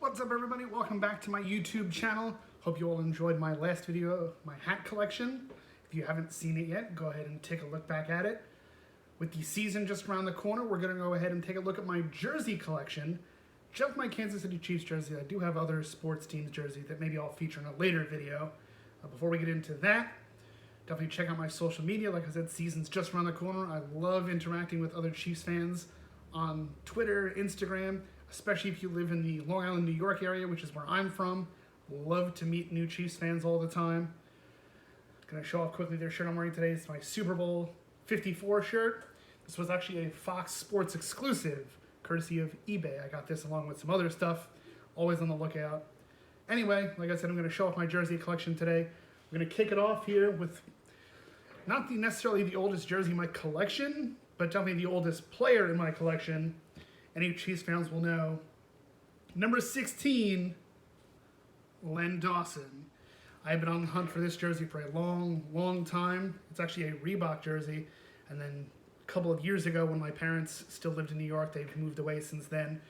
What's up, everybody? Welcome back to my YouTube channel. Hope you all enjoyed my last video, my hat collection. If you haven't seen it yet, go ahead and take a look back at it. With the season just around the corner, we're going to go ahead and take a look at my jersey collection. Just my Kansas City Chiefs jersey. I do have other sports teams jerseys that maybe I'll feature in a later video. Before we get into that, definitely check out my social media. Like I said, season's just around the corner. I love interacting with other Chiefs fans on Twitter, Instagram, especially if you live in the Long Island, New York area, which is where I'm from. Love to meet new Chiefs fans all the time. Gonna show off quickly their shirt I'm wearing today. It's my Super Bowl 54 shirt. This was actually a Fox Sports exclusive, courtesy of eBay. I got this along with some other stuff. Always on the lookout. Anyway, like I said, I'm gonna show off my jersey collection today. We're gonna kick it off here with not necessarily the oldest jersey in my collection, but definitely the oldest player in my collection. Any Chiefs fans will know. Number 16, Len Dawson. I've been on the hunt for this jersey for a long, long time. It's actually a Reebok jersey. And then a couple of years ago, when my parents still lived in New York, they've moved away since then.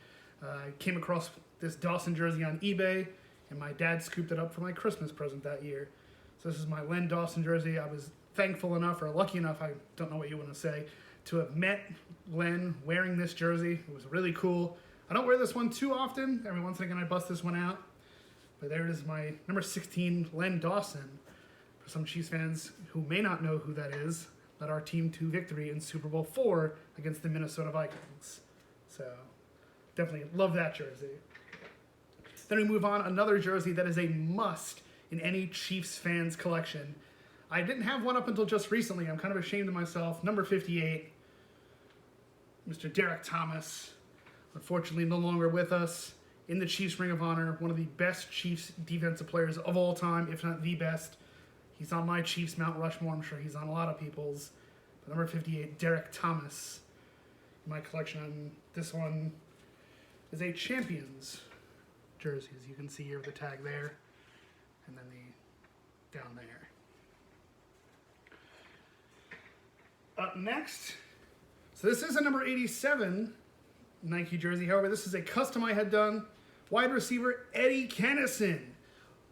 I came across this Dawson jersey on eBay, and my dad scooped it up for my Christmas present that year. So this is my Len Dawson jersey. I was thankful enough, or lucky enough, I don't know what you want to say, to have met Len wearing this jersey. It was really cool. I don't wear this one too often. Every once in a while I bust this one out. But there it is, my number 16, Len Dawson. For some Chiefs fans who may not know who that is, led our team to victory in Super Bowl IV against the Minnesota Vikings. So definitely love that jersey. Then we move on, another jersey that is a must in any Chiefs fans collection. I didn't have one up until just recently. I'm kind of ashamed of myself. Number 58, Mr. Derek Thomas. Unfortunately, no longer with us. In the Chiefs Ring of Honor, one of the best Chiefs defensive players of all time, if not the best. He's on my Chiefs Mount Rushmore. I'm sure he's on a lot of people's. But number 58, Derek Thomas. In my collection, this one is a Champions jersey, as you can see here with the tag there. And then the down there. Up next, so this is a number 87 Nike jersey. However, this is a custom I had done. Wide receiver Eddie Kennison.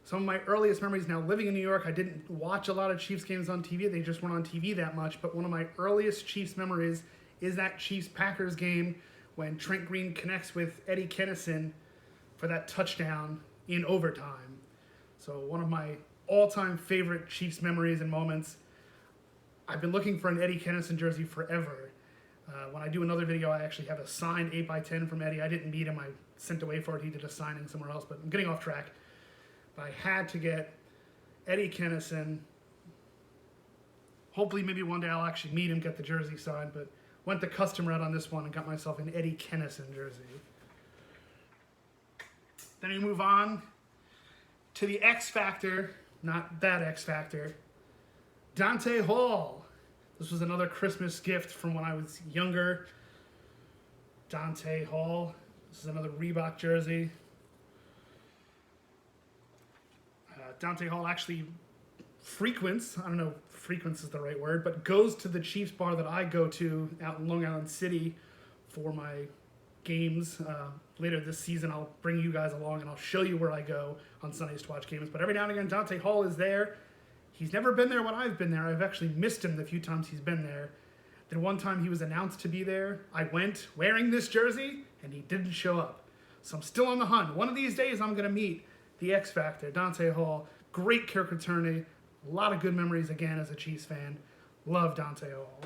Some of my earliest memories, now living in New York, I didn't watch a lot of Chiefs games on TV. They just weren't on TV that much. But one of my earliest Chiefs memories is that Chiefs-Packers game when Trent Green connects with Eddie Kennison for that touchdown in overtime. So one of my all-time favorite Chiefs memories and moments. I've been looking for an Eddie Kennison jersey forever. When I do another video, I actually have a signed 8x10 from Eddie. I didn't meet him. I sent away for it. He did a signing somewhere else, but I'm getting off track. But I had to get Eddie Kennison. Hopefully, maybe one day I'll actually meet him, get the jersey signed, but went the custom route on this one and got myself an Eddie Kennison jersey. Then we move on to the X Factor, not that X Factor, Dante Hall. This was another Christmas gift from when I was younger. Dante Hall. This is another Reebok jersey. Dante Hall actually frequents, I don't know if frequents is the right word, but goes to the Chiefs bar that I go to out in Long Island City for my games. Later this season, I'll bring you guys along and I'll show you where I go on Sundays to watch games. But every now and again, Dante Hall is there. He's never been there when I've been there. I've actually missed him the few times he's been there. Then one time he was announced to be there. I went wearing this jersey, and he didn't show up. So I'm still on the hunt. One of these days, I'm going to meet the X Factor, Dante Hall. Great character attorney. A lot of good memories, again, as a Chiefs fan. Love Dante Hall.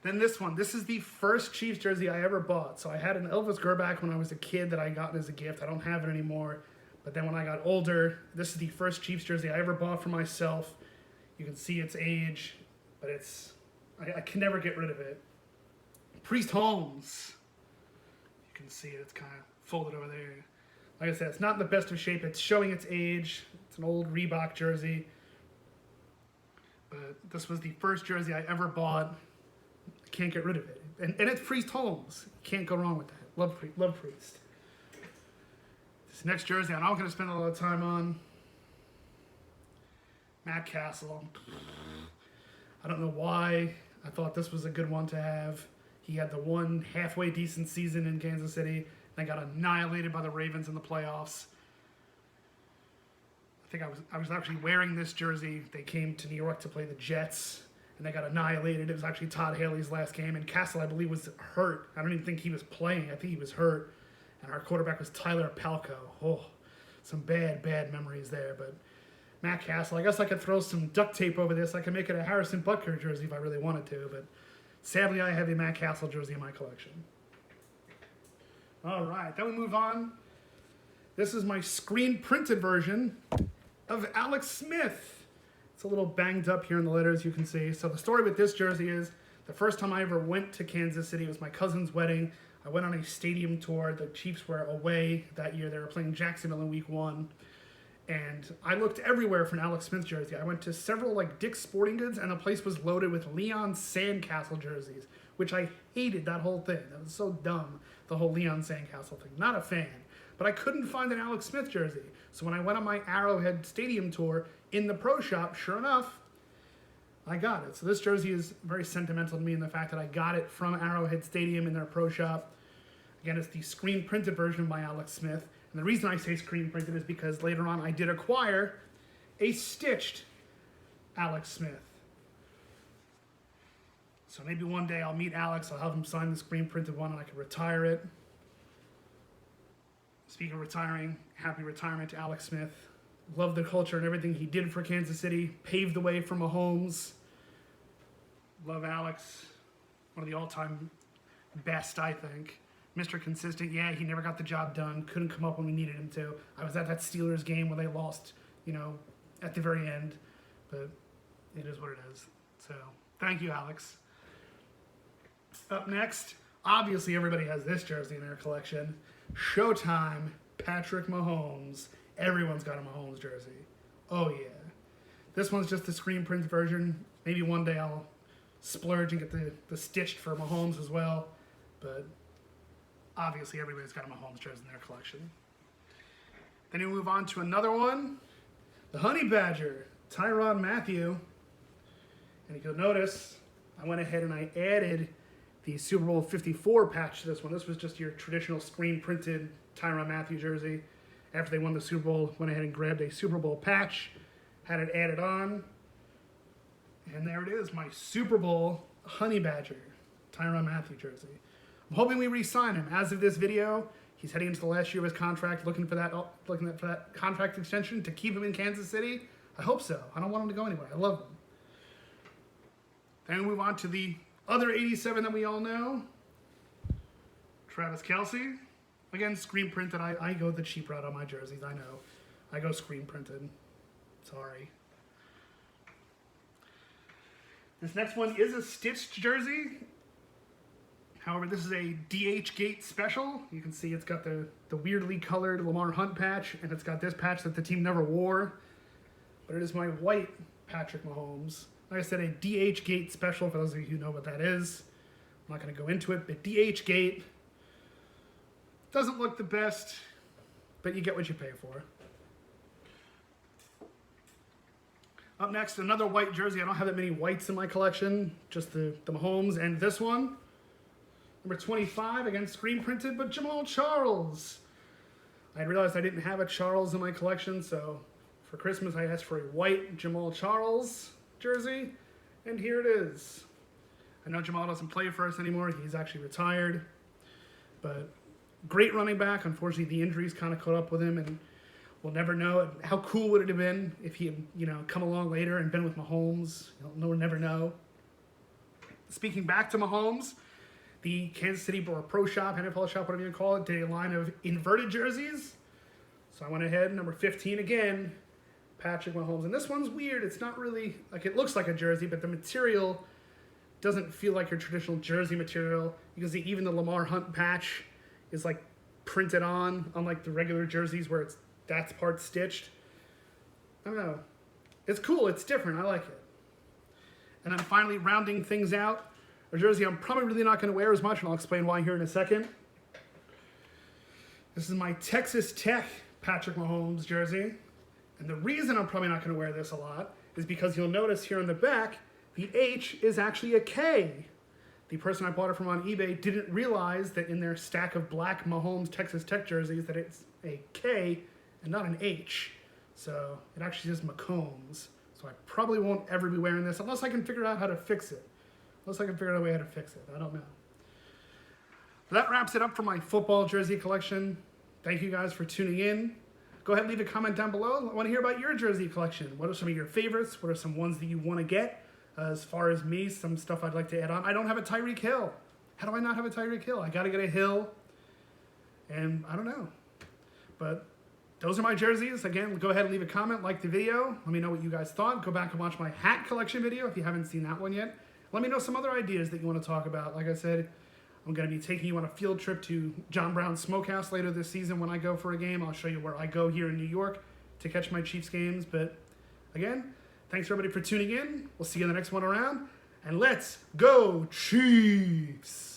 Then this one. This is the first Chiefs jersey I ever bought. So I had an Elvis Grbac when I was a kid that I got as a gift. I don't have it anymore. But then when I got older, this is the first Chiefs jersey I ever bought for myself. You can see its age, but I can never get rid of it. Priest Holmes. You can see it, it's kind of folded over there. Like I said, it's not in the best of shape. It's showing its age. It's an old Reebok jersey. But this was the first jersey I ever bought. I can't get rid of it. And it's Priest Holmes. Can't go wrong with that. Love Priest. This next jersey I'm not going to spend a lot of time on. Matt Castle. I don't know why I thought this was a good one to have. He had the one halfway decent season in Kansas City. They got annihilated by the Ravens in the playoffs. I think I was actually wearing this jersey. They came to New York to play the Jets, and they got annihilated. It was actually Todd Haley's last game, and Castle, I believe, was hurt. I don't even think he was playing. I think he was hurt, and our quarterback was Tyler Palko. Oh, some bad memories there, but Matt Castle. I guess I could throw some duct tape over this. I could make it a Harrison Butker jersey if I really wanted to, but sadly I have a Matt Castle jersey in my collection. All right, then we move on. This is my screen printed version of Alex Smith. It's a little banged up here in the letters, you can see. So the story with this jersey is the first time I ever went to Kansas City was my cousin's wedding. I went on a stadium tour. The Chiefs were away that year. They were playing Jacksonville in week 1. And I looked everywhere for an Alex Smith jersey. I went to several Dick's Sporting Goods, and the place was loaded with Leon Sandcastle jerseys, which I hated that whole thing. That was so dumb, the whole Leon Sandcastle thing. Not a fan. But I couldn't find an Alex Smith jersey. So when I went on my Arrowhead Stadium tour in the pro shop, sure enough, I got it. So this jersey is very sentimental to me in the fact that I got it from Arrowhead Stadium in their pro shop. Again, it's the screen printed version by Alex Smith. And the reason I say screen printed is because later on I did acquire a stitched Alex Smith. So maybe one day I'll meet Alex, I'll have him sign the screen printed one and I can retire it. Speaking of retiring, happy retirement to Alex Smith. Love the culture and everything he did for Kansas City. Paved the way for Mahomes. Love Alex. One of the all-time best, I think. Mr. Consistent, yeah, he never got the job done. Couldn't come up when we needed him to. I was at that Steelers game where they lost, at the very end. But it is what it is. So, thank you, Alex. Up next, obviously everybody has this jersey in their collection. Showtime, Patrick Mahomes. Everyone's got a Mahomes jersey. Oh, yeah. This one's just the screen print version. Maybe one day I'll splurge and get the stitched for Mahomes as well. But obviously, everybody's got a Mahomes jersey in their collection. Then you move on to another one. The Honey Badger, Tyron Matthew. And if you'll notice, I went ahead and I added the Super Bowl 54 patch to this one. This was just your traditional screen-printed Tyron Matthew jersey. After they won the Super Bowl, went ahead and grabbed a Super Bowl patch, had it added on. And there it is, my Super Bowl Honey Badger, Tyron Matthew jersey. I'm hoping we re-sign him. As of this video, he's heading into the last year of his contract, looking for that contract extension to keep him in Kansas City. I hope so. I don't want him to go anywhere. I love him. Then we move on to the other 87 that we all know. Travis Kelce. Again, screen printed. I go the cheap route on my jerseys. I know. I go screen printed. Sorry. This next one is a stitched jersey. However, this is a DH Gate special. You can see it's got the weirdly colored Lamar Hunt patch, and it's got this patch that the team never wore. But it is my white Patrick Mahomes. Like I said, a DH Gate special, for those of you who know what that is. I'm not going to go into it, but DH Gate doesn't look the best, but you get what you pay for. Up next, another white jersey. I don't have that many whites in my collection, just the Mahomes, and this one. Number 25, again, screen printed, but Jamal Charles. I realized I didn't have a Charles in my collection, so for Christmas I asked for a white Jamal Charles jersey, and here it is. I know Jamal doesn't play for us anymore. He's actually retired, but great running back. Unfortunately, the injuries kind of caught up with him, and we'll never know. How cool would it have been if he had, come along later and been with Mahomes? We'll never know. Speaking back to Mahomes, the Kansas City or Pro Shop, NFL Shop, whatever you call it, did a line of inverted jerseys. So I went ahead, number 15 again, Patrick Mahomes. And this one's weird. It's not really, it looks like a jersey, but the material doesn't feel like your traditional jersey material. You can see even the Lamar Hunt patch is printed on, unlike the regular jerseys where that's part stitched. I don't know. It's cool. It's different. I like it. And then finally, rounding things out, a jersey I'm probably really not going to wear as much, and I'll explain why here in a second. This is my Texas Tech Patrick Mahomes jersey. And the reason I'm probably not going to wear this a lot is because you'll notice here on the back, the H is actually a K. the person I bought it from on eBay didn't realize that in their stack of black Mahomes Texas Tech jerseys that it's a K and not an H. So it actually says Mahomes. So I probably won't ever be wearing this unless I can figure out how to fix it. Unless I can figure out a way how to fix it. I don't know. That wraps it up for my football jersey collection. Thank you guys for tuning in. Go ahead and leave a comment down below. I want to hear about your jersey collection. What are some of your favorites? What are some ones that you want to get? As far as me, some stuff I'd like to add on. I don't have a Tyreek Hill. How do I not have a Tyreek Hill? I got to get a Hill. And I don't know. But those are my jerseys. Again, go ahead and leave a comment, like the video. Let me know what you guys thought. Go back and watch my hat collection video if you haven't seen that one yet. Let me know some other ideas that you want to talk about. Like I said, I'm going to be taking you on a field trip to John Brown's Smokehouse later this season when I go for a game. I'll show you where I go here in New York to catch my Chiefs games. But again, thanks everybody for tuning in. We'll see you in the next one around. And let's go Chiefs!